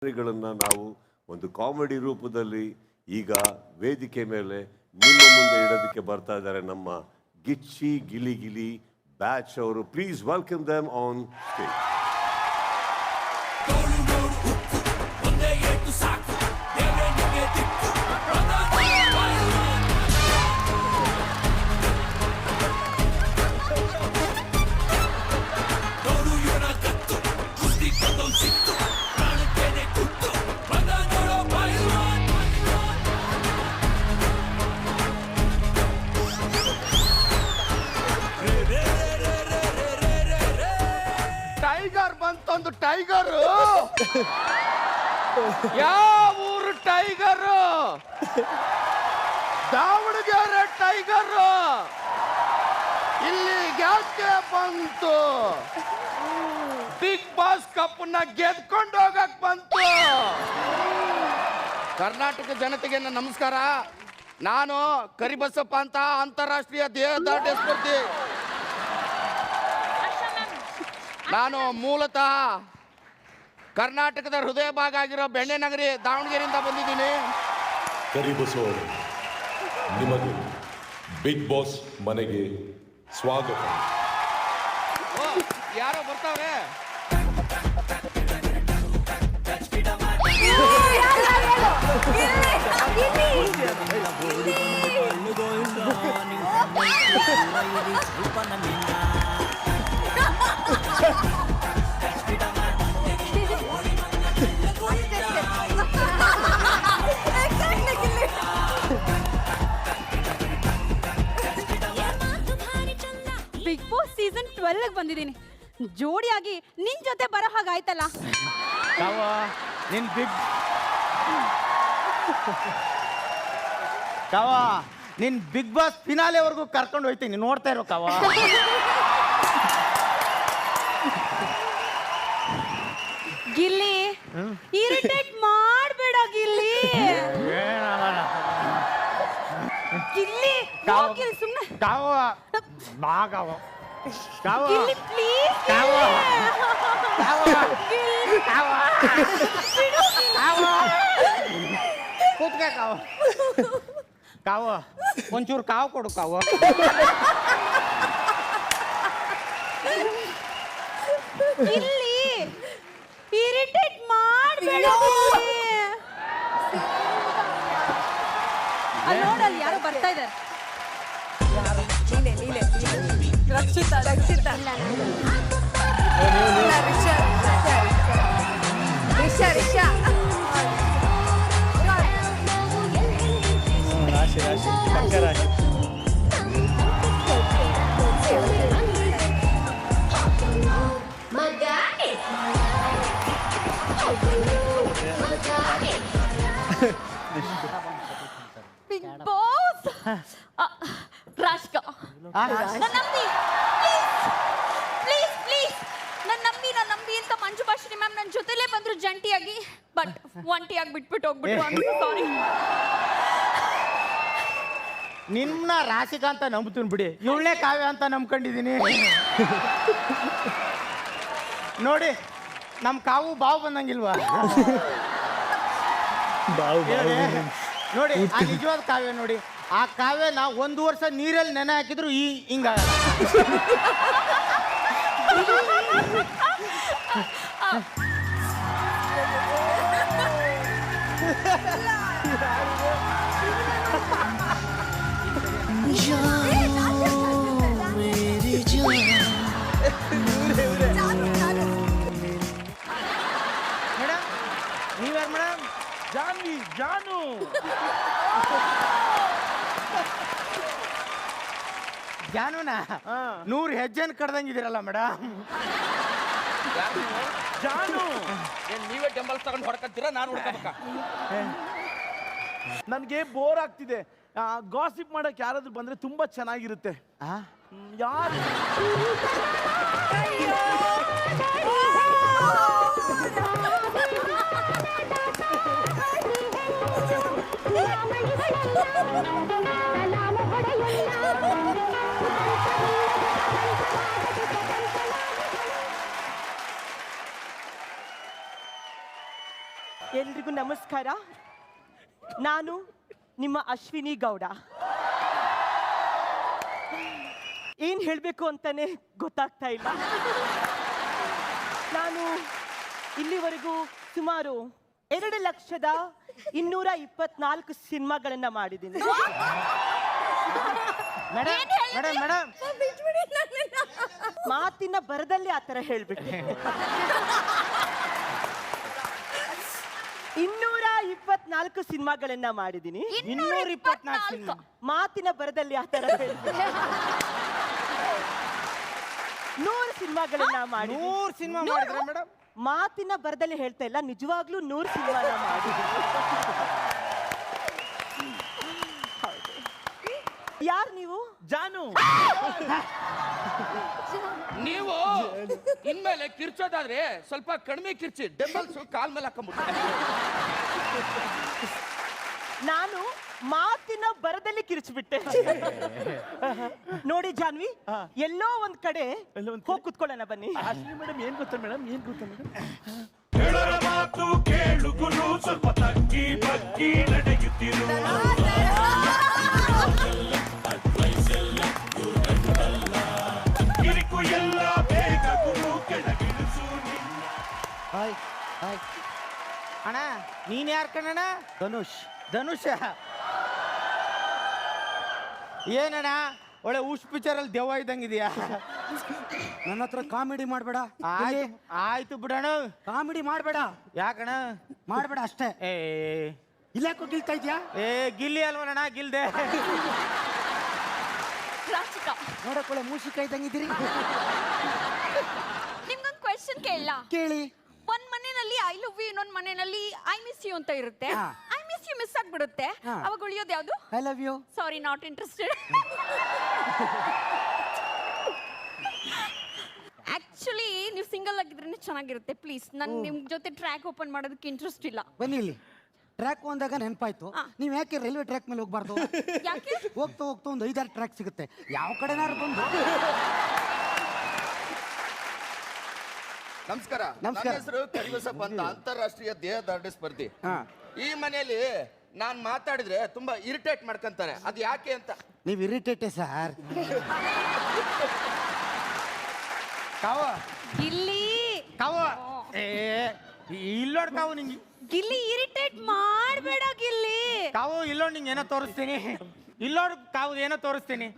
ಗಳನ್ನ ನಾವು ಒಂದು ಕಾಮಿಡಿ ರೂಪದಲ್ಲಿ ಈಗ ವೇದಿಕೆ ಮೇಲೆ ನಿಮ್ಮ ಮುಂದೆ ಇಡೋದಕ್ಕೆ ಬರ್ತಾ ಇದ್ದಾರೆ ನಮ್ಮ ಗಿಚ್ಚಿ ಗಿಲಿ ಗಿಲಿ ಬ್ಯಾಚ್ ಅವರು. Please welcome them on stage. Tiger ಬಂತೊಂದು ಟೈಗರ್. ಯಾವ ಊರು ಟೈಗರ್? ದಾವಣಗೆರೆ ಟೈಗರ್. ಇಲ್ಲಿ ಯಾಕೆ ಬಂತು? ಬಿಗ್ ಬಾಸ್ ಕಪ್ನ ಗೆದ್ಕೊಂಡು ಹೋಗಕ್ ಬಂತು. ಕರ್ನಾಟಕ ಜನತೆಗೆ ನನ್ನ ನಮಸ್ಕಾರ. ನಾನು ಕರಿಬಸಪ್ಪ ಅಂತ ಅಂತಾರಾಷ್ಟ್ರೀಯ ದೇಹದಾಢ್ಯ ಸ್ಪರ್ಧಿ. ನಾನು ಮೂಲತಃ ಕರ್ನಾಟಕದ ಹೃದಯ ಭಾಗ ಆಗಿರೋ ಬೆಣ್ಣೆ ನಗರಿ ದಾವಣಗೆರೆಯಿಂದ ಬಂದಿದ್ದೀನಿ. ಕರಿಬಸವ ನಿಮಗೆ ಬಿಗ್ ಬಾಸ್ ಮನೆಗೆ ಸ್ವಾಗತ. ಯಾರೋ ಬರ್ತಾವ್ರೆ. ಬಿಗ್ ಬಾಸ್ ಸೀಸನ್ 12 ಬಂದಿದ್ದೀನಿ. ಜೋಡಿಯಾಗಿ ನಿನ್ ಜೊತೆ ಬರೋ ಹಾಗಾಯ್ತಲ್ಲ. ನಿನ್ ಬಿಗ್ ಬಾಸ್ ಫಿನಾಲೆವರೆಗೂ ಕರ್ಕೊಂಡು ಹೋಯ್ತೀನಿ, ನೋಡ್ತಾ ಇರೋ ಕಾವ. ಗಿಲ್ಲಿ, ಇರಿಟೇಟ್ ಮಾಡಬೇಡ ಗಿಲ್ಲಿ. ಗಿಲ್ಲಿ, ಹೋಗಿಲ್ ಸುಮ್ಮನೆ. ಗಿಲ್ಲಿ ಪ್ಲೀಸ್. ಕೂತ್ಕ ಕಾವ, ಒಂಚೂರು ಕಾವು ಕೊಡು ಕಾವ. ಗಿಲ್ಲಿ, ಇರಿಟೇಟ್ ಮಾಡಬೇಡ. ಅಲ್ಲಿ ನೋಡಲ್ಲಿ ಯಾರೋ ಬರ್ತಾ ಇದ್ದಾರೆ. ರಕ್ಷಿತಾ ರಿಷಾ ಬಿಗ್ ಬಾಸ್ ರಾಷ್ಕ ನಂಬಿ ಪ್ಲೀಸ್ ನನ್ನ ನಂಬಿ ಅಂತ ಮಂಜು ಭಾಷಿಣಿ ಮ್ಯಾಮ್ ನನ್ನ ಜೊತೆಲೇ ಬಂದ್ರು ಜಂಟಿಯಾಗಿ. ಬಟ್ ಒಂಟಿಯಾಗಿ ಬಿಟ್ಬಿಟ್ಟು ಹೋಗ್ಬಿಟ್ಟು ಸಾರಿ. ನಿನ್ನ ರಾಶಿಕಾ ಅಂತ ನಂಬ್ತೀನಿ ಬಿಡಿ, ಇವಳೇ ಕಾವ್ಯ ಅಂತ ನಂಬ್ಕೊಂಡಿದ್ದೀನಿ. ನೋಡಿ ನಮ್ಮ ಕಾವು ಬಾವು ಬಂದಂಗಿಲ್ವಾ? ನೋಡಿ ಆ ನಿಜವಾದ ಕಾವ್ಯ ನೋಡಿ. ಆ ಕಾವ್ಯನ 1 ವರ್ಷ ನೀರಲ್ಲಿ ನೆನೆ ಹಾಕಿದ್ರು ಹಿಂಗ. ಮೇಡಮ್ ನೀವ್ಯಾರು ಮೇಡಮ್? ಜಾನು ಜಾನುನ 100 ಹೆಜ್ಜೆನ ಕಡ್ದಂಗಿದ್ದೀರಲ್ಲ ಮೇಡಮ್. ಜಾನು ನೀವೇ ಟೆಂಬಲ್ಸ್ ತಗೊಂಡು ಹೊಡ್ಕತ್ತೀರಾ? ನಾನು ಹೊಡ್ಕೋಬೇಕಾ? ನನಗೆ ಬೋರ್ ಆಗ್ತಿದೆ. ಗಾಸಿಪ್ ಮಾಡಕ್ ಯಾರಾದ್ರೂ ಬಂದ್ರೆ ತುಂಬಾ ಚೆನ್ನಾಗಿರುತ್ತೆ. ಯಾರು? ಎಲ್ರಿಗೂ ನಮಸ್ಕಾರ. ನಾನು ನಿಮ್ಮ ಅಶ್ವಿನಿ ಗೌಡ. ಏನ್ ಹೇಳ್ಬೇಕು ಅಂತಾನೆ ಗೊತ್ತಾಗ್ತಾ ಇಲ್ಲ. ನಾನು ಇಲ್ಲಿವರೆಗೂ ಸುಮಾರು 2,224 ಸಿನಿಮಾಗಳನ್ನ ಮಾಡಿದ್ದೀನಿ. ಮೇಡಮ್ ಮೇಡಮ್ ಮೇಡಮ್ ಮಾತಿನ ಬರದಲ್ಲಿ ಆ ಥರ ಹೇಳ್ಬಿಟ್ಟೆ. 224 ಸಿನಿಮಾಗಳನ್ನ ಮಾಡಿದ್ದೀನಿ. 224 ಸಿನಿಮಾ. ಮಾತಿನ ಬರದಲ್ಲಿ ಆ ಥರ ಹೇಳ್ಬಿಟ್ಟೆ. 100 ಸಿನಿಮಾಗಳನ್ನ ಮಾಡಿ 100 ಸಿನಿಮಾ ಮಾಡಿದ್ರೆ ಮೇಡಮ್? ಮಾತಿನ ಬರದಲ್ಲಿ ಹೇಳ್ತಾ ಇಲ್ಲ, ನಿಜವಾಗ್ಲೂ 100 ಸಿನಿಮಾನ ಮಾಡಿದ್ದೀನಿ. ಯಾರು ನೀವು? ಜಾನು. ನೀವು ಇನ್ಮೇಲೆ ಕಿರ್ಚೋದಾದ್ರೆ ಸ್ವಲ್ಪ ಕಡಿಮೆ ಕಿರ್ಚಿ, ಡೆಂಬಲ್ಸ್ ಕಾಲ್ ಮೇಲೆ ಹಾಕೊಂಡ್ಬಿಟ್ಟು. ನಾನು ಮಾತಿನ ಬರದಲ್ಲಿ ಕಿರಿಚ್ಬಿಟ್ಟೆ. ನೋಡಿ ಜಾನ್ವಿ, ಎಲ್ಲೋ ಒಂದ್ ಕಡೆ ಹೋಗಿ ಕುತ್ಕೊಳ್ಳೋಣ ಬನ್ನಿ. ಮೇಡಮ್ ಏನ್ ಗೊತ್ತಾ ಮೇಡಮ್, ಏನ್ ಗೊತ್ತಾ ಮೇಡಮ್? ಹೇಳರ ಮಾತು ಕೇಳುಗುನು ಸ್ವಲ್ಪ ತಗ್ಗಿ ಬಗ್ಗಿ ನಡೆಯುತ್ತಿರು. ಕಿರಿಕು ಎಲ್ಲ ಬೇಗ ಗುರು ಕೆಳಗಿಳಿಸು ನಿನ್ನ. ಹಾಯ್ ಹಾಯ್ ಅಣ್ಣ, ನೀನ್ ಯಾರು ಕಣಣ್ಣ? ಧನುಷ್. ಧನುಷ ಏನಣ್ಣ ಒಳ್ಳೆ ಉಷ್ ಪಿಕ್ಚರ್ ಅಲ್ಲಿ ದೆವ್ವ ಇದ್ದಂಗಿದ್ಯಾ? ನನ್ನ ಹತ್ರ ಕಾಮಿಡಿ ಮಾಡಬೇಡ. ಆಯ್ತು ಬಿಡೋಣ, ಕಾಮಿಡಿ ಮಾಡಬೇಡ. ಯಾಕಣ್ಣ? ಮಾಡಬೇಡ ಅಷ್ಟೇ. ಏ ಇಲ್ಲಾಕೋ ಗಿಲ್ತಾ ಇದ್ಯಾ? ಏ ಗಿಲ್ಲಿ ಅಲ್ವಣ್ಣ, ಗಿಲ್ದೆ. ರಾಚಿಕಾ, ನೋಡಕೊಳ್ಳೆ ಮೂಸಿಕ ಇದ್ದಂಗಿದ್ದೀರಿ. ನಿಮ್ಗೊಂದು ಕ್ವೆಶ್ಚನ್ ಕೇಳಲ್ಲ? ಕೇಳಿ. ಒಂದ್ ಮನೆಯಲ್ಲಿ ಐ ಲವ್ ಯು, ಇನ್ನೊಂದ್ ಮನೆಯಲ್ಲಿ ಐ ಮಿಸ್ ಯು ಅಂತ ಇರುತ್ತೆ. ಹಾ. ಐ ಮಿಸ್ ಯು ಮಿಸ್ ಆಗ್ಬಿಡುತ್ತೆ, ಹಾ. ಅವಾಗ ಉಳಿಯೋದು ಯಾವ್ದು? I love you. Sorry, not interested. Actually ನೀವು ಸಿಂಗಲ್ ಆಗಿದ್ರೇನೆ ಚೆನ್ನಾಗಿರುತ್ತೆ. ಪ್ಲೀಸ್, ನನ್ ನಿಮ್ ಜೊತೆ ಟ್ರ್ಯಾಕ್ ಓಪನ್ ಮಾಡೋದಕ್ಕೆ ಇಂಟ್ರೆಸ್ಟ್ ಇಲ್ಲ. ಬನ್ನಿ ಇಲ್ಲಿ. ಟ್ರ್ಯಾಕ್ ಅಂದಾಗ ನೆನಪಾಯ್ತು, ನೀವ್ ಯಾಕೆ ರೈಲ್ವೆ ಟ್ರ್ಯಾಕ್ ಮೇಲೆ ಹೋಗ್ಬಾರ್ದು? ಯಾಕೆ? ಹೋಗ್ತಾ ಹೋಗ್ತಾ ಒಂದು 5-6 ಟ್ರ್ಯಾಕ್ ಸಿಗುತ್ತೆ, ಯಾವ ಕಡೆನಾರು ಬಂದು. ನಮಸ್ಕಾರ. ನಮಸ್ಕಾರ. ನನ್ನ ಹೆಸರು ಕರಿಬಸಪ್ಪ ಅಂತ, ಅಂತಾರಾಷ್ಟ್ರೀಯ ದೇಹದಾರ್ಢ್ಯ ಸ್ಪರ್ಧಿ. ಹಾ. ಈ ಮನೆಯಲ್ಲಿ ನಾನ್ ಮಾತಾಡಿದ್ರೆ ತುಂಬಾ ಇರಿಟೇಟ್ ಮಾಡ್ಕೊಂತಾರೆ. ಅದು ಯಾಕೆ ಅಂತ. ನೀವ್ ಇರಿಟೇಟೆ ಸರ್. ಕಾವ ಗಿಲ್ಲಿ, ಕಾವ. ಏ ಇಲ್ಲೋಡ್ ಕಾವು ನಿಂಗೆ. ಗಿಲ್ಲಿ ಇರಿಟೇಟ್ ಮಾಡ್ಬೇಡ ಗಿಲ್ಲಿ. ಕಾವು ಇಲ್ಲೋಡ್ ನಿಂಗೆ ಏನೋ ತೋರಿಸ್ತೀನಿ. ಇಲ್ಲೋಡ್ ಕಾವು ಏನೋ ತೋರಿಸ್ತೀನಿ.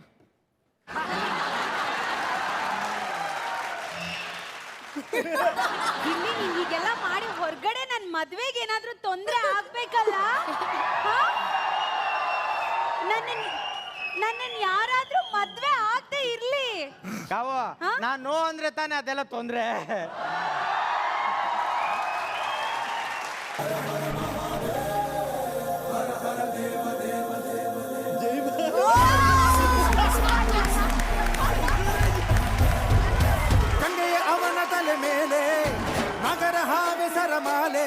ಗಿಲ್ಲಿ, ನೀನ್ ಹೀಗೆಲ್ಲ ಮಾಡಿ ಹೊರಗಡೆ ನನ್ ಮದ್ವೆಗೆ ಏನಾದ್ರೂ ತೊಂದ್ರೆ ಆಗ್ಬೇಕಲ್ಲ? ನನ್ನ ಯಾರಾದ್ರೂ ಮದ್ವೆ ಆಗದೆ ಇರ್ಲಿ. ಕಾವು ನಾನ್ ನೋ ಅಂದ್ರೆ ತಾನೇ ಅದೆಲ್ಲ ತೊಂದ್ರೆ. ಗಂಗೆಯ ಅವನ ತಲೆ ಮೇಲೆ ನಗರ ಹಾವೆ ಸರಮಾಲೆ,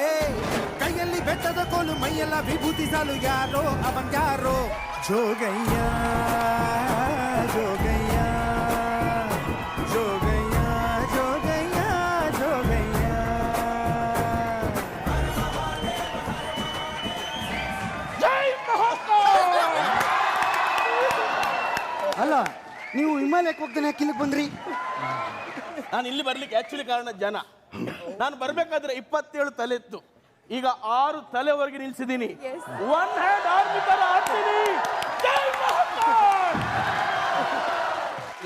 ಕೈಯಲ್ಲಿ ಬೆಟ್ಟದ ಕೋಲು, ಮೈಯೆಲ್ಲ ವಿಭೂತಿ ಸಾಲು, ಯಾರೋ ಅವಂಗ್ಯಾರೋ ಜೋಗಯ್ಯ ಜೋಗಯ್ಯ ಜೋಗಯ್ಯ ಜೋಗಯ್ಯ ಜೋಗಯ್ಯ. ಅಲ್ಲ, ನೀವು ಹಿಮಾಲಯಕ್ಕೆ ಹೋಗ್ತಾನೆ ಯಾಕೆ ಬಂದ್ರಿ? ನಾನು ಇಲ್ಲಿ ಬರ್ಲಿಕ್ಕೆ ಆಕ್ಚುಲಿ ಕಾರಣ ಜನ. ನಾನು ಬರ್ಬೇಕಾದ್ರೆ 27 ತಲೆ ಇತ್ತು, ಈಗ 6 ತಲೆವರೆಗೆ ನಿಲ್ಸಿದ್ದೀನಿ. ಒನ್ ಹ್ಯಾಂಡ್ ಆರ್ಮಿ ತರ ಆಡ್ತೀನಿ. ಜೈ ಮಹಾಕಾಲ್.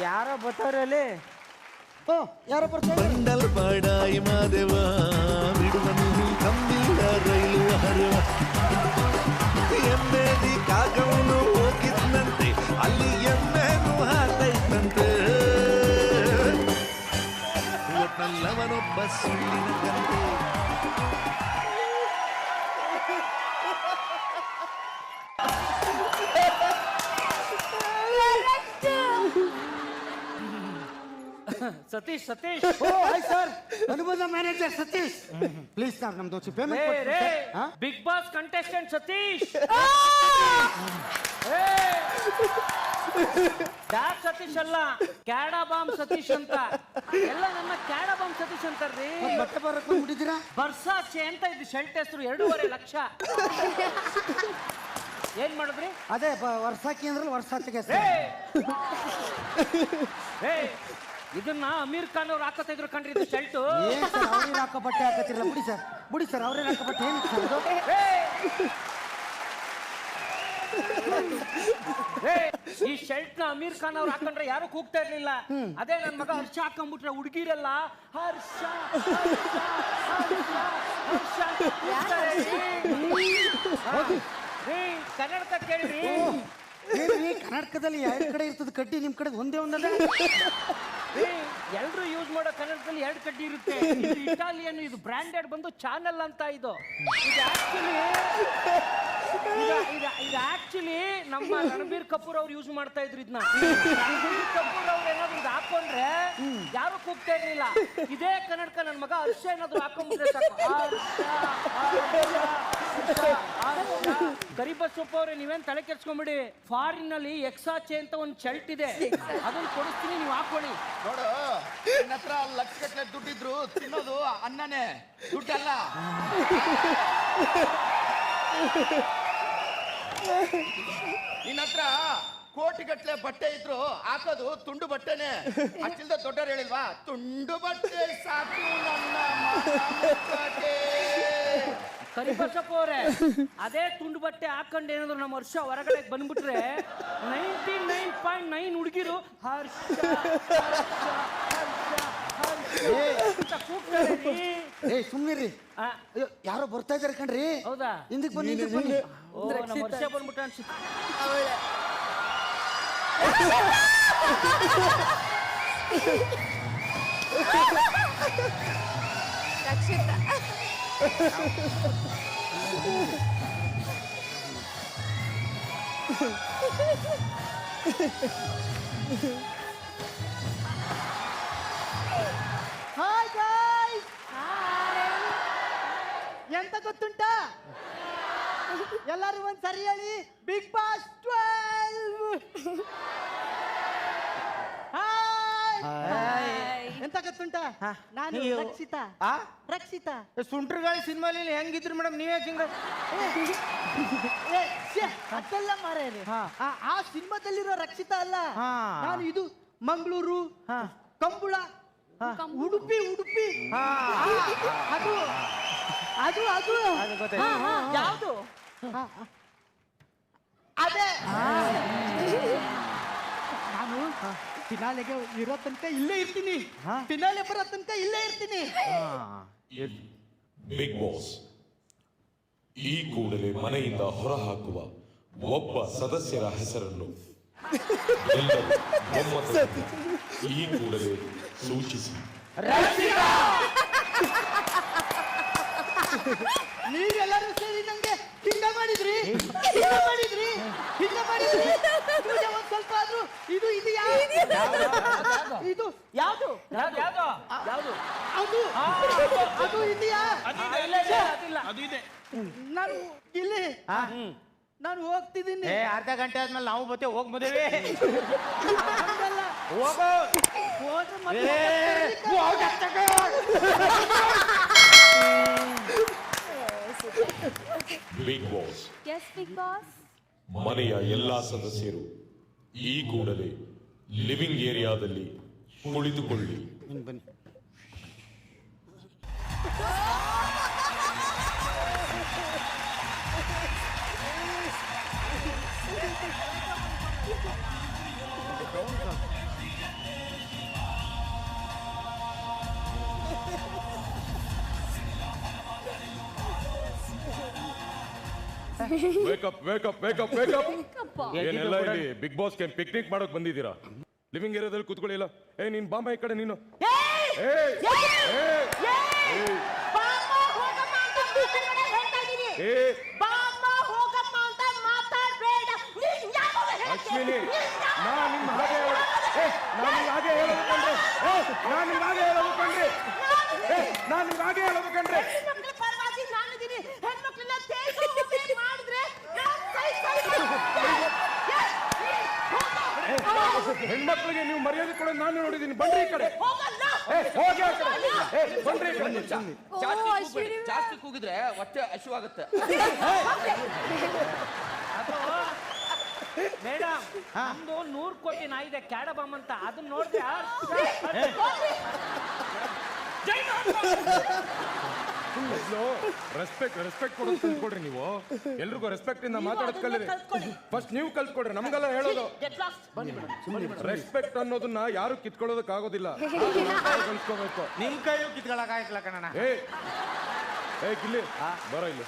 ಯಾರೋ ಬತ್ತವ್ರಲ್ಲಿ. ಓ, ಯಾರೋ ಬರ್ತಾರೆ. ಬಂಡಲ್ ಬಡಾಯಿ ಮಾದೇವ ಬಿಡುವನು ಕಂಬಿಲ್ಲ ರೈಲು ಹರವ. ಎಮ್ಮೆದಿ ಕಾಗವನು ಹೋಗಿದ್ನಂತೆ, ಅಲ್ಲಿ ಎಮ್ಮೆನು ಹಾತೈತಂತೆ. ಒಟ್ನಲ್ಲವನೊಬ್ಬ ಸುಳ್ಳಿನ ಗಂಟೆ. Satish Satish. Oh hi sir, Anubandha manager Satish. Please sir, ನಮ್ದು payment. Bigg Boss contestant Satish. ಡಾಕ್ ಸತೀಶ್ ಅಲ್ಲ, ಕ್ಯಾಡಾ ಬಾಂಬ್ ಸತೀಶ್ ಅಂತ. ಎಲ್ಲ ನನ್ನ ಕ್ಯಾಡಾ ಬಾಂಬ್ ಸತೀಶ್ ಅಂತಾರ್ರಿ. ಬಟ್ಟೆ ಬರಕ್ ಬಂದ್ಬಿಟ್ಟಿದ್ದೀರಾ? ಬರ್ಸಾಚೆ ಅಂತ ಇದು ಶರ್ಟ್ ಹೆಸರು, 2.5 ಲಕ್ಷ. ಏನ್ ಮಾಡಿದ್ರಿ? ಅದೇ ವರ್ಷಾಕಿ ಅಂದ್ರಲ್ಲ, ವರ್ಷಾಚಿಗೆ ಇದನ್ನ ಅಮೀರ್ ಖಾನ್ ಅವ್ರು ಹಾಕತಾ ಇದ್ರು ಕಣ್ರಿ ಇದು ಶರ್ಟ್. ಅವ್ರಿಗೆ ಹಾಕೋ ಬಟ್ಟೆ ಹಾಕತ್ತಿರಲ್ಲ. ಬಿಡಿ ಸರ್ ಅವ್ರಿಗೆ ಹಾಕೋ ಬಟ್ಟೆ ಏನು ಸರ್ ಇದು? ಈ ಶರ್ಟ್ ನ ಅಮೀರ್ ಖಾನ್ ಅವ್ರು ಹಾಕೊಂಡ್ರೆ ಯಾರು ಕೂಗ್ತಾ ಇರ್ಲಿಲ್ಲ. ಅದೇ ನನ್ ಮಗ ಹರ್ಷ ಹಾಕೊಂಡ್ಬಿಟ್ರೆ ಹುಡುಗಿರಲ್ಲ ಹರ್ಷ ಹರ್ಷ ಹರ್ಷ ಕನ್ನಡಕ ಕೇಳ್ರಿ. ಕರ್ನಾಟಕದಲ್ಲಿ ಎರಡು ಕಡೆ ಇರ್ತದೆ ಕಡ್ಡಿ, ನಿಮ್ ಕಡೆ ಒಂದೇ ಒಂದಲ್ಲ. ಎಲ್ರು ಯೂಸ್ ಮಾಡೋ ಕನ್ನಡದಲ್ಲಿ 2 ಕಡ್ಡಿ ಇರುತ್ತೆ. ಇದು ಇಟಾಲಿಯನ್, ಇದು ಬ್ರಾಂಡೆಡ್ ಬಂದು ಚಾನಲ್ ಅಂತ. ಇದು ಆಕ್ಚುಲಿ ನಮ್ಮ ರಣಬೀರ್ ಕಪೂರ್ ಅವ್ರು ಯೂಸ್ ಮಾಡ್ತಾ ಇದ್ರು ಇದನ್ನ. ರಣಬೀರ್ ಕಪೂರ್ ಅವ್ರು ಏನಾದ್ರು ಇದು ಹಾಕೊಂಡ್ರೆ ಯಾರು ಕೂಗ್ತಾ ಇರ್ಲಿಲ್ಲ. ಇದೇ ಕನ್ನಡಕ ನನ್ನ ಮಗ ಹರ್ಷ ಏನಾದ್ರು ಹಾಕೊಂಡ್ಬಿಟ್ರೆ ಸಾಕು. ಕರಿಬಸಪ್ಪ ಅವ್ರೆ, ನೀವೇನ್ ತಲೆ ಕೆಡ್ಸ್ಕೊಂಬಿಡಿ. ಫಾರಿನ್ ನಲ್ಲಿ ಎಕ್ಸಾಚೆ ಅಂತ ಒಂದು ಶರ್ಟ್ ಇದೆ, ಅದನ್ನ ಕೊಡಿಸ್ತೀನಿ, ನೀವು ಹಾಕೊಳ್ಳಿ. ನೋಡು, ನಿನ್ನ ಹತ್ರ ಲಕ್ಷಗಟ್ಟಲೆ ದುಡ್ಡಿದ್ರು ತಿನ್ನೋದು ಅನ್ನನೇ, ದುಡ್ಡಲ್ಲ. ನಿನ್ನ ಹತ್ರ ಕೋಟಿಗಟ್ಟಲೆ ಬಟ್ಟೆ ಇದ್ರು ಹಾಕೋದು ತುಂಡು ಬಟ್ಟೆನೆ. ಅಷ್ಟಿಲ್ದ ದೊಡ್ಡವ್ರು ಹೇಳಿಲ್ವಾ, ತುಂಡು ಬಟ್ಟೆ ಸಾಕು ನನ್ನ ಮನಕ್ಕೆ. ಕರಿಬಸಪ್ಪ ಅವ್ರೆ, ಅದೇ ತುಂಡು ಬಟ್ಟೆ ಹಾಕೊಂಡು ಏನಾದ್ರು ನಮ್ಮ ಹರ್ಷ ಹೊರಗಡೆ ಬಂದ್ಬಿಟ್ರೆ 99.9 ಹುಡುಗಿರು ಹರ್ಷ ಸುಮ್ನಿರಿ, ಯಾರೋ ಬರ್ತಾ ಇದಾರೆ ಕಣ್ರಿ. ಹೌದಾ? ಹಿಂದಕ್ಕೆ ಬನ್ನಿ. ನಮ್ಮ ಹರ್ಷ ಬಂದ್ಬಿಟ್ಟ ಅನ್ಸುತ್ತೆ. ಹಾಯ್ ಗಾಯ್ಸ್, ಎಂತ ಗೊತ್ತುಂಟಾ? ಎಲ್ಲರೂ ಒಂದ್ ಸರಿ ಹೇಳಿ, ಬಿಗ್ ಬಾಸ್ 12. ಎಂತ ಗೊತ್ತುಂಟಾ? ನಾನು ರಕ್ಷಿತಾ. ಸುಂಟ್ರಗಾಳಿ ಸಿನಿಮಾಲಿ ಹೆಂಗಿದ್ರು ಮೇಡಮ್, ನೀವೇ ಹಿಂಗ ಅದೆಲ್ಲ ಮಾರೇನೆ. ಆ ಸಿನಿಮಾದಲ್ಲಿರೋ ರಕ್ಷಿತಾ ಅಲ್ಲ ನಾನು. ಇದು ಮಂಗಳೂರು, ಕಂಬಳ, ಉಡುಪಿ. ಅದು ಅದು ಅದು ಯಾವುದು? ಅದೇ ನಾನು ಫಿನಾಲೆಗೆ ಇರೋ ತನಕ ಇಲ್ಲೇ ಇರ್ತೀನಿ, ಫಿನಾಲೆ ಬರೋ ತನಕ ಇಲ್ಲೇ ಇರ್ತೀನಿ. ಬಿಗ್ ಬಾಸ್ ಈ ಕೂಡಲೇ ಮನೆಯಿಂದ ಹೊರಹಾಕುವ ಒಬ್ಬ ಸದಸ್ಯರ ಹೆಸರನ್ನು ಎಲ್ಲರೂ ಒಮ್ಮತದಲ್ಲಿ ಈ ಕೂಡಲೇ ಸೂಚಿಸಿ. ನೀವೆಲ್ಲರೂ ಸೇರಿ ನಂಗೆ ಹಿಂಗ ಮಾಡಿದ್ರಿ. ಒಂದ್ ಸ್ವಲ್ಪ ಆದ್ರೂ ಇದು ಇದೆಯಾ? ಇದು ಯಾವುದು? ಅದು ಇದೆಯಾ? ಅದು ಇದೆ. ನಾನು ಇಲ್ಲಿ ನಾನು ಹೋಗ್ತಿದ್ದೀನಿ. ಅರ್ಧ ಗಂಟೆ ಆದ್ಮೇಲೆ ನಾವು ಬತ್ತೆ ಹೋಗ್ಬೋದೇವೆ. ಬಿಗ್ ಬಾಸ್, ಎಸ್ ಬಿಗ್ ಬಾಸ್. ಮನೆಯ ಎಲ್ಲಾ ಸದಸ್ಯರು ಈ ಕೂಡಲೇ ಲಿವಿಂಗ್ ಏರಿಯಾದಲ್ಲಿ ಕುಳಿತುಕೊಳ್ಳಿ. ಬನ್ನಿ. ಏನೆಲ್ಲ ಇಲ್ಲಿ ಬಿಗ್ ಬಾಸ್ ಪಿಕ್ನಿಕ್ ಮಾಡೋಕ್ ಬಂದಿದ್ದೀರಾ? ಲಿವಿಂಗ್ ಏರಿಯಾದಲ್ಲಿ ಕೂತ್ಕೊಳ್ಳಿಲ್ಲ. ನೀನ್ ಬಾಂಬ ಈ ಕಡೆ ನೀನು. ಅಶ್ವಿನಿ, ನಾನ್ ನಿಮ್ ಹಾಗೆ ಹೇಳೋದು ಕಣ್ರಿ. ಹೆಣ್ಮಕ್ಳಿಗೆ ನೀವು ಮರ್ಯಾದೆ ಕೊಡೋದು ನಾನು ನೋಡಿದ್ದೀನಿ. ಬನ್ರಿ ಈ ಕಡೆ. ಏ, ಹೋಗಿ ಆ ಕಡೆ. ಏ, ಬನ್ರಿ ಈ ಕಡೆ. ಜಾಸ್ತಿ ಕೂಗಿದ್ರೆ ಹೊಟ್ಟೆ ಹಸಿವಾಗುತ್ತೆ. ಮೇಡಮ್ ನಮ್ದು 100 ಕೋಟಿ ನಾಯಿ ಇದೆ ಕ್ಯಾಡಬಾಮ್ ಅಂತ, ಅದನ್ನ ನೋಡಿದ್ರೆ ರೆಸ್ಪೆಕ್ಟ್ ಕೊಡೋದು ಕಲ್ತ್ಕೊಡ್ರಿ ನೀವು. ಎಲ್ರಿಗೂ ರೆಸ್ಪೆಕ್ಟ್ ಇಂದ ಮಾತಾಡೋದು ಕಲೀರಿ. ಫಸ್ಟ್ ನೀವು ಕಲ್ತ್ಕೊಡ್ರಿ, ನಮ್ಗೆಲ್ಲ ಹೇಳೋದು. ರೆಸ್ಪೆಕ್ಟ್ ಅನ್ನೋದನ್ನ ಯಾರು ಕಿತ್ಕೊಳ್ಳೋದಕ್ ಆಗೋದಿಲ್ಲ, ಕಲ್ತ್ಕೋಬೇಕು. ನಿಮ್ ಕೈಯೂ ಕಿತ್ಕೊಳಕಾಯ್ತಲ್ಲ ಕಣಣ್ಣ. ಏ ಗಿಲ್ಲಿ ಬರೋ ಇಲ್ಲಿ.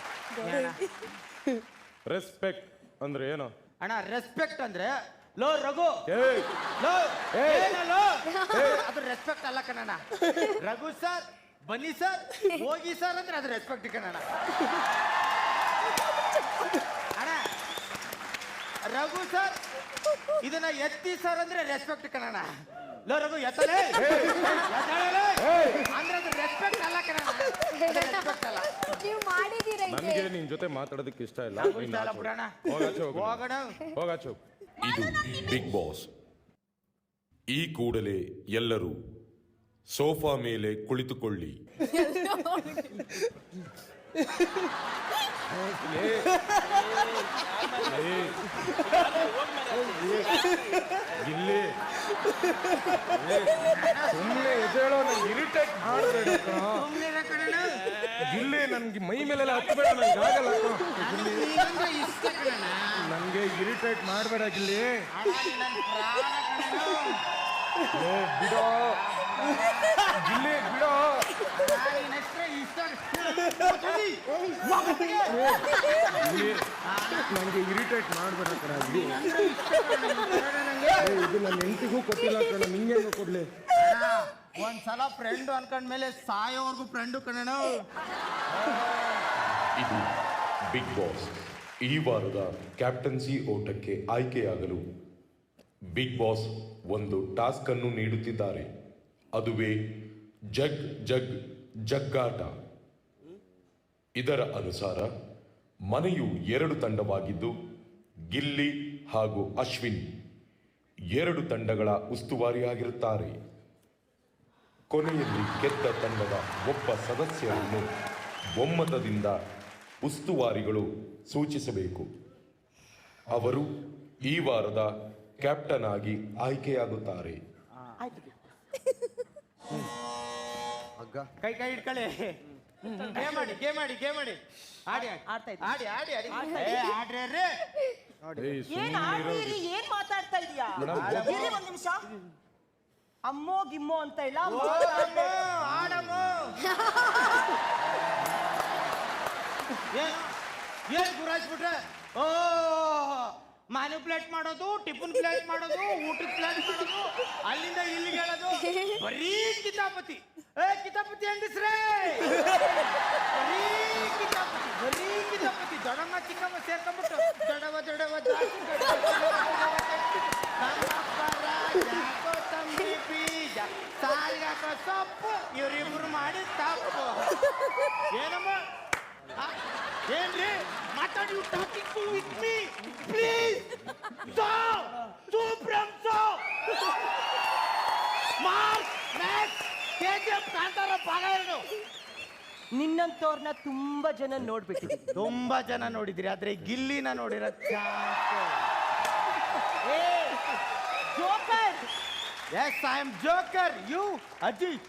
ರೆಸ್ಪೆಕ್ಟ್ ಅಂದ್ರೆ ಏನು ಅಣ್ಣ? ರೆಸ್ಪೆಕ್ಟ್ ಅಂದ್ರೆ ಲೋ ರಘು, ಏಯ್ ಲೋ ಏಯ್ ಏನಲ್ಲೋ, ಅದು ರೆಸ್ಪೆಕ್ಟ್ ಅಲ್ಲ ಕಣಣ್ಣ. ರಘು ಸರ್, ಬನ್ನಿ ಸರ್, ಹೋಗಿ ಸರ್ ಅಂದ್ರೆ ಅದು ರೆಸ್ಪೆಕ್ಟ್ ಕಣಣ್ಣ. ಅಣ್ಣ ರಘು ಸರ್ ಇದನ್ನ ಎತ್ತಿ ಸರ್ ಅಂದ್ರೆ ರೆಸ್ಪೆಕ್ಟ್ ಕಣಣ್ಣ. ಲೋ ರಘು ಎತ್ತಲೇ ಅಂದ್ರೆ ಅದು ರೆಸ್ಪೆಕ್ಟ್ ಅಲ್ಲ ಕಣಣ್ಣ, ರೆಸ್ಪೆಕ್ಟ್ ಅಲ್ಲ. ನೀವು ಮಾಡಿದೀರ ನನಗೆ ನಿನ್ ಜೊತೆ ಮಾತಾಡೋದಕ್ಕೆ ಇಷ್ಟ ಇಲ್ಲ. ಬಿಡೋಣ, ಹೋಗಾಚೆ ಹೋಗು. ಹೋಗೋಣ. ಹೋಗಾಚೆ ಹೋಗು. ಇದು ಬಿಗ್ ಬಾಸ್. ಈ ಕೂಡಲೇ ಎಲ್ಲರೂ ಸೋಫಾ ಮೇಲೆ ಕುಳಿತುಕೊಳ್ಳಿ. ಗಿಲ್ಲಿ ಸುಮ್ಮನೆ ಎದ್ದೇಳೋ, ನಂಗೆ ಇರಿಟೇಟ್ ಮಾಡಬೇಡ ಗಿಲ್ಲಿ. ನನ್ಗೆ ಮೈ ಮೇಲೆಲ್ಲ ಹತ್ಬೇಡ, ನಂಗೆ ಆಗಲ್ಲ. ನನಗೆ ಇರಿಟೇಟ್ ಮಾಡಬೇಡ ಗಿಲ್ಲಿ. ಬಿಡೋ ಗಿಲ್ಲಿ, ಬಿಡೋ. ನನಗೆ ಇರಿಟೇಟ್ ಮಾಡಬೇಡ ಕಣ. ಇದು ನನ್ನ ಹೆಂಡತಿಗೂ ಕೊಟ್ಟಿಲ್ಲ ಕಣ, ನಿಂಗೆ ಕೊಡ್ಲಿ. ಒಂದ್ಸಲ ಫ್ರೆಂಡ್ ಅನ್ಕೊಂಡ್ಮೇಲೆ ಸಾಯೋವರೆಗೂ ಫ್ರೆಂಡು ಕಣ. ಇದು ಬಿಗ್ ಬಾಸ್. ಈ ವಾರದ ಕ್ಯಾಪ್ಟನ್ಸಿ ಓಟಕ್ಕೆ ಆಯ್ಕೆಯಾಗಲು ಬಿಗ್ ಬಾಸ್ ಒಂದು ಟಾಸ್ಕ್ ಅನ್ನು ನೀಡುತ್ತಿದ್ದಾರೆ. ಅದುವೇ ಜಗ್ ಜಗ್ ಜಗ್ಗಾಟ. ಇದರ ಅನುಸಾರ ಮನೆಯು 2 ತಂಡವಾಗಿದ್ದು ಗಿಲ್ಲಿ ಹಾಗೂ ಅಶ್ವಿನಿ 2 ತಂಡಗಳ ಉಸ್ತುವಾರಿಯಾಗಿರುತ್ತಾರೆ. ಕೊನೆಯಲ್ಲಿ ಗೆದ್ದ ತಂಡದ ಒಬ್ಬ ಸದಸ್ಯರನ್ನು ಒಮ್ಮತದಿಂದ ಉಸ್ತುವಾರಿಗಳು ಸೂಚಿಸಬೇಕು. ಅವರು ಈ ವಾರದ ಕ್ಯಾಪ್ಟನ್ ಆಗಿ ಆಯ್ಕೆಯಾಗುತ್ತಾರೆ. ಕೈ ಕೈ ಇಟ್ಕೊಳ್ಳಿ. ಗೇಮ್ ಮಾಡಿ, ಗೇಮ್ ಮಾಡಿ, ಗೇಮ್ ಮಾಡಿ. ಆಡಿ ಆಡ್ತಾ ಇದ್ದೆ, ಆಡಿ ಆಡಿ ಆಡಿ ಆಡ್ರಿ ರೀ. ಏನ್ ಆಡ್ತೀರಿ? ಏನ್ ಮಾತಾಡ್ತಾ ಇದೀಯಾ? ಇರಿ ಒಂದ್ ನಿಮಿಷ. ಅಮ್ಮೋ ಗಿಮ್ಮೋ ಅಂತ ಇಲ್ಲ, ಆಡಮ್ಮ. ಏನ್ ಗುರಾಯಿಸ್ಬಿಟ್ರೆ? ಓ ಮ್ಯಾನಿಪ್ಯುಲೇಟ್ ಮಾಡೋದು, ಟಿಫನ್ ಪ್ಲೇಟ್ ಮಾಡೋದು, ಊಟದ ಪ್ಲೇಟ್ ಮಾಡೋದು, ಅಲ್ಲಿಂದ ಇಲ್ಲಿಗೆ ಹೇಳೋದು, ಬರೀ ಕಿತಾಪತಿ. ಕಿತಾಪತಿ ಹೆಂಗಸ್ರೇ, ಬರೀ ಕಿತಾಪತಿ, ಬರೀ ಕಿತಾಪತಿ. ದೊಡ್ಡಮ್ಮ ಚಿಕ್ಕಮ್ಮ ಸೇರ್ಕೊಂಡ್ಬಿಟ್ಟು ದೊಡ್ಡವ ದೊಡ್ಡವ ತಂಬಿ ಬೀಜ ಸಾರಿಗಾಕೋ ಸೊಪ್ಪು, ಇವರಿಬ್ರು ಮಾಡಿ ತಪ್ಪು. ಏನಮ್ಮ ಏನ್ರಿ ಮಾತಾಡಿ? You talking to with me please. ಸೂಪ್ರಮ್ ಸೋ ಮಾರ್ಕ್ ಮ್ಯಾಚ್ ಕೆಜಿಎಫ್ ಕಾಂತಾರ ಭಾಗ 2. ನಿನ್ನಂತವ್ರನ್ನ ತುಂಬಾ ಜನ ನೋಡ್ಬಿಟ್ಟಿದ್ದೀನಿ. ತುಂಬಾ ಜನ ನೋಡಿದ್ರಿ, ಆದ್ರೆ ಗಿಲ್ಲಿನ ನೋಡಿರೋ chance. Joker, yes I am joker. You Ajith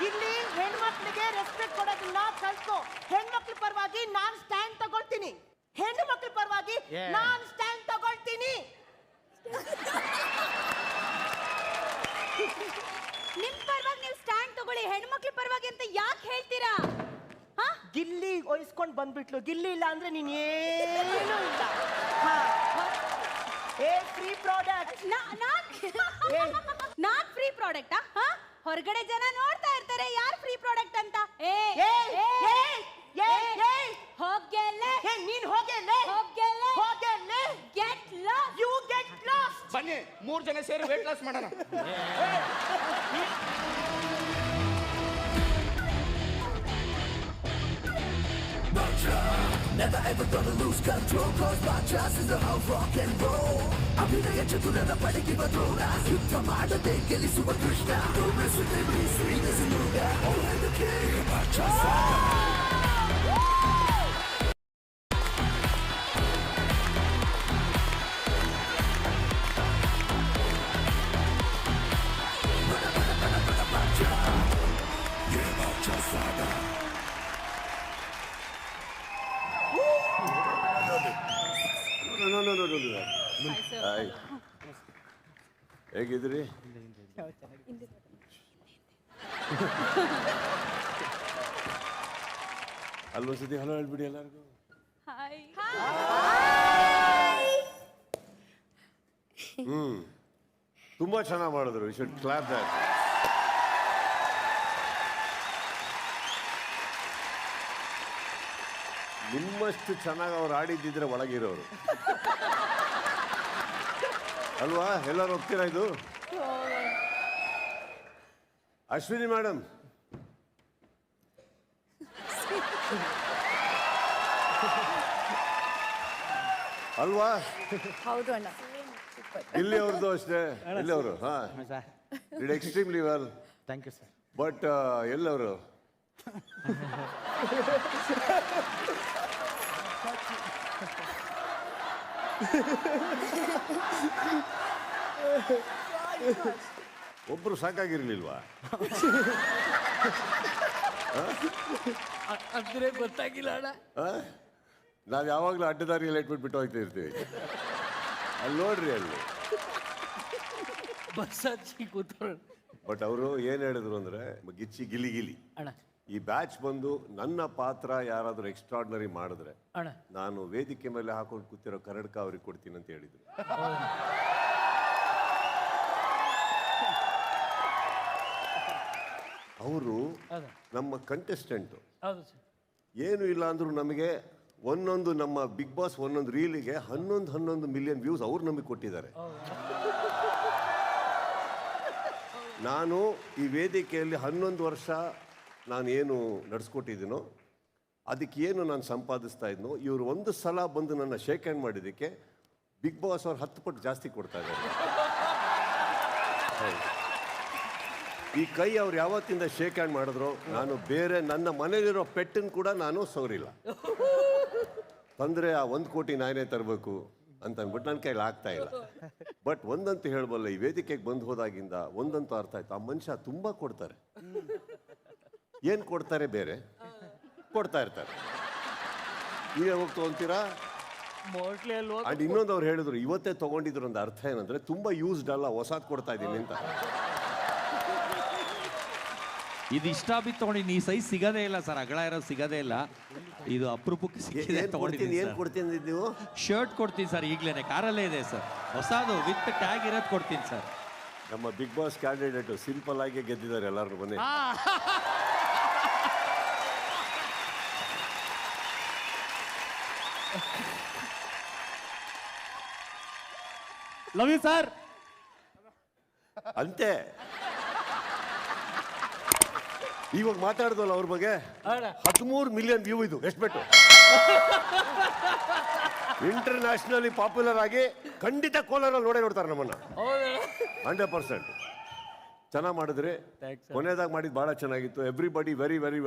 ಇಲ್ಲಿ ಹೆಣ್ಮಕ್ಳಿಗೆ ರೆಸ್ಪೆಕ್ಟ್ ಕೊಡೋದನ್ನ ಕಲ್ತ್ಕೋ. ಹೆಣ್ಮಕ್ಳ ಪರವಾಗಿ ನಾನ್ ಸ್ಟ್ಯಾಂಡ್ ತಗೊಳ್ತೀನಿ. ಹೆಣ್ಣು ಮಕ್ಳ ಪರವಾಗಿ ನಾನ್ ಸ್ಟ್ಯಾಂಡ್ ತಗೊಳ್ತೀನಿ. ನಿಮ್ ಪರವಾಗಿ ನೀವು ಸ್ಟ್ಯಾಂಡ್ ತಗೊಳ್ಳಿ, ಹೆಣ್ಮಕ್ಳ ಪರವಾಗಿ ಅಂತ ಯಾಕೆ ಹೇಳ್ತೀರಾ? ಗಿಲ್ಲಿ ಒಯ್ಸ್ಕೊಂಡ್ ಬಂದ್ಬಿಟ್ಲು. ಗಿಲ್ಲಿ ಇಲ್ಲ ಅಂದ್ರೆ ನೀನ್ ಏನು ಇಲ್ಲ. ಏ ಫ್ರೀ ಪ್ರಾಡಕ್ಟ್. ನಾನ್ ಫ್ರೀ ಪ್ರಾಡಕ್ಟಾ? ಹೊರಗಡೆ ಜನ ನೋಡ್ತಾ ಇರ್ತಾರೆ ಯಾರು ಫ್ರೀ ಪ್ರಾಡಕ್ಟ್ ಅಂತ. ಹೋಗ್ಗೆಲ್ಲೇ ನೀನ್ ಹೋಗೆಲ್ಲೇ ಹೋಗ್ಗೆಲ್ಲೇ ಹೋಗೆಲ್ಲೇ get lost. You get lost. ಬನ್ನಿ 3 ಜನ ಸೇರಿ ವೇಟ್ ಲಾಸ್ ಮಾಡೋಣ. ಹಾಯ್, ಹೇಗಿದ್ರಿ? ಅಲ್ಲೊಂದ್ಸತಿ ಹಲೋ ಹೇಳ್ಬಿಡಿ ಎಲ್ಲರಿಗೂ. ತುಂಬಾ ಚೆನ್ನಾಗಿ ಮಾಡಿದ್ರು. You should clap that. ನಿಮ್ಮಷ್ಟು ಚೆನ್ನಾಗಿ ಅವ್ರು ಆಡಿದ್ದಿದ್ರೆ ಒಳಗಿರೋರು ಅಲ್ವಾ? ಎಲ್ಲರೂ ಹೋಗ್ತೀರಾ ಇದು? ಅಶ್ವಿನಿ ಮೇಡಮ್, ಅಲ್ವಾ? ಹೌದು ಅಣ್ಣ. ಇಲ್ಲಿ ಅವ್ರದ್ದು ಅಷ್ಟೇ. ಇಲ್ಲಿ ಅವರು did extremely well. Thank you sir. But ಎಲ್ಲವರು ಒಬ್ರು ಸಾಕಾಗಿರ್ಲಿಲ್ವಾ? ಅಂದ್ರೆ ಗೊತ್ತಾಗಿಲ್ಲ ಅಣ್ಣ. ನಾವು ಯಾವಾಗಲೂ ಅಡ್ಡದಾರಿಯಲ್ಲಿ ಇಟ್ಬಿಟ್ಟು ಹೋಗ್ತಾ ಇರ್ತೀವಿ. ಅಲ್ಲಿ ನೋಡ್ರಿ, ಅಲ್ಲಿ ಬಸ್ ಹಚ್ಚಿ ಕೂತವ್ರು. ಬಟ್ ಅವರು ಏನ್ ಹೇಳಿದ್ರು ಅಂದ್ರೆ, ಗಿಚ್ಚಿ ಗಿಲಿ ಗಿಲಿ ಅಣ್ಣ, ಈ ಬ್ಯಾಚ್ ಬಂದು ನನ್ನ ಪಾತ್ರ ಯಾರಾದ್ರೂ ಎಕ್ಸ್ಟ್ರಾರ್ಡಿನರಿ ಮಾಡಿದ್ರೆ ಅಣ್ಣ, ನಾನು ವೇದಿಕೆ ಮೇಲೆ ಹಾಕೊಂಡು ಕೂತಿರೋ ಕನ್ನಡಕ ಅವ್ರಿಗೆ ಕೊಡ್ತೀನಿ ಅಂತ ಹೇಳಿದ್ರು. ಅವರು ನಮ್ಮ ಕಂಟೆಸ್ಟೆಂಟ್. ಹೌದು ಸರ್. ಏನು ಇಲ್ಲ ಅಂದ್ರೂ ನಮಗೆ ಒಂದೊಂದು ನಮ್ಮ ಬಿಗ್ ಬಾಸ್ ಒಂದೊಂದು ರೀಲಿಗೆ 11 ಮಿಲಿಯನ್ ವ್ಯೂಸ್ ಅವ್ರು ನಮಗೆ ಕೊಟ್ಟಿದ್ದಾರೆ. ನಾನು ಈ ವೇದಿಕೆಯಲ್ಲಿ 11 ವರ್ಷ ನಾನು ಏನು ನಡೆಸ್ಕೊಟ್ಟಿದ್ದೀನೋ ಅದಕ್ಕೆ ಏನು ನಾನು ಸಂಪಾದಿಸ್ತಾ ಇದ್ನೋ, ಇವರು ಒಂದು ಸಲ ಬಂದು ನನ್ನ ಶೇಕ್ ಹ್ಯಾಂಡ್ ಮಾಡಿದ್ದಕ್ಕೆ ಬಿಗ್ ಬಾಸ್ ಅವ್ರು 10 ಪಟ್ಟು ಜಾಸ್ತಿ ಕೊಡ್ತಾ ಇದ್ದಾರೆ. ಈ ಕೈ ಅವ್ರು ಯಾವತ್ತಿಂದ ಶೇಕ್ ಹ್ಯಾಂಡ್ ಮಾಡಿದ್ರು, ನಾನು ಬೇರೆ ನನ್ನ ಮನೇಲಿರೋ ಪೆಟ್ಟನ್ನು ಕೂಡ ನಾನು ಸೋರಿಲ್ಲ. ತಂದರೆ ಆ 1 ಕೋಟಿ ನಾನೇ ತರಬೇಕು ಅಂತ ಅಂದ್ಬಿಟ್ಟು ನನ್ನ ಕೈಲಿ ಆಗ್ತಾ ಇಲ್ಲ. ಬಟ್ ಒಂದಂತೂ ಹೇಳ್ಬಲ್ಲ, ಈ ವೇದಿಕೆಗೆ ಬಂದು ಹೋದಾಗಿಂದ ಒಂದಂತೂ ಅರ್ಥ ಆಯ್ತು, ಆ ಮನುಷ್ಯ ತುಂಬ ಕೊಡ್ತಾರೆ. ಏನು ಕೊಡ್ತಾರೆ? ಬೇರೆ ಕೊಡ್ತಾ ಇರ್ತಾರೆ. ನೀವೇ ಹೋಗಿ ತೊಗೊಂತೀರಾ? ಅಂಡ್ ಇನ್ನೊಂದು ಅವ್ರು ಹೇಳಿದ್ರು, ಇವತ್ತೇ ತೊಗೊಂಡಿದ್ರು ಒಂದು ಅರ್ಥ ಏನಂದ್ರೆ, ತುಂಬ ಯೂಸ್ಡ್ ಅಲ್ಲ, ಹೊಸದು ಕೊಡ್ತಾ ಇದ್ದೀನಿ ಅಂತ. ಇದು ಇಷ್ಟ ಬಿತ್ತು ತಗೊಂಡಿ, ಈ ಸೈಜ್ ಸಿಗದೇ ಇಲ್ಲ ಸರ್, ಅಗಲ ಇರೋದು ಸಿಗದೇ ಇಲ್ಲ. ಇದು ಅಪರೂಪಕ್ಕೆ ಸಿಕ್ಕಿದೆ. ಏನು ಕೊಡ್ತೀನಿ ನೀವು? ಶರ್ಟ್ ಕೊಡ್ತೀನಿ ಸರ್, ಈಗಲೇ ಕಾರಲ್ಲೇ ಇದೆ ಸರ್, ಹೊಸದು ವಿತ್ ಟ್ಯಾಗ್ ಇರೋದು ಕೊಡ್ತೀನಿ ಸರ್. ನಮ್ಮ ಬಿಗ್ ಬಾಸ್ ಕ್ಯಾಂಡಿಡೇಟ್ ಸಿಂಪಲ್ ಆಗಿ ಗೆದ್ದಿದ್ದಾರೆ ಎಲ್ಲರೂ. ಬನ್ನಿ. Love you sir. ಅಂತೆ ಇವಾಗ ಮಾತಾಡ್ದಲ್ಲ ಅವ್ರ ಬಗ್ಗೆ, 13 ಮಿಲಿಯನ್ ವ್ಯೂ. ಇದು ಎಷ್ಟು ಬೆಟ್ಟು? ಇಂಟರ್ನ್ಯಾಷನಲಿ ಪಾಪ್ಯುಲರ್ ಆಗಿ ಖಂಡಿತ ಕೋಲಾರಲ್ಲಿ ನೋಡ್ತಾರೆ ನಮ್ಮನ್ನ 100%. ಚೆನ್ನಾಗಿ ಮಾಡಿದ್ರಿ. ಕೊನೆಯದಾಗ ಮಾಡಿದ್ದು ಬಹಳ ಚೆನ್ನಾಗಿತ್ತು. Everybody very very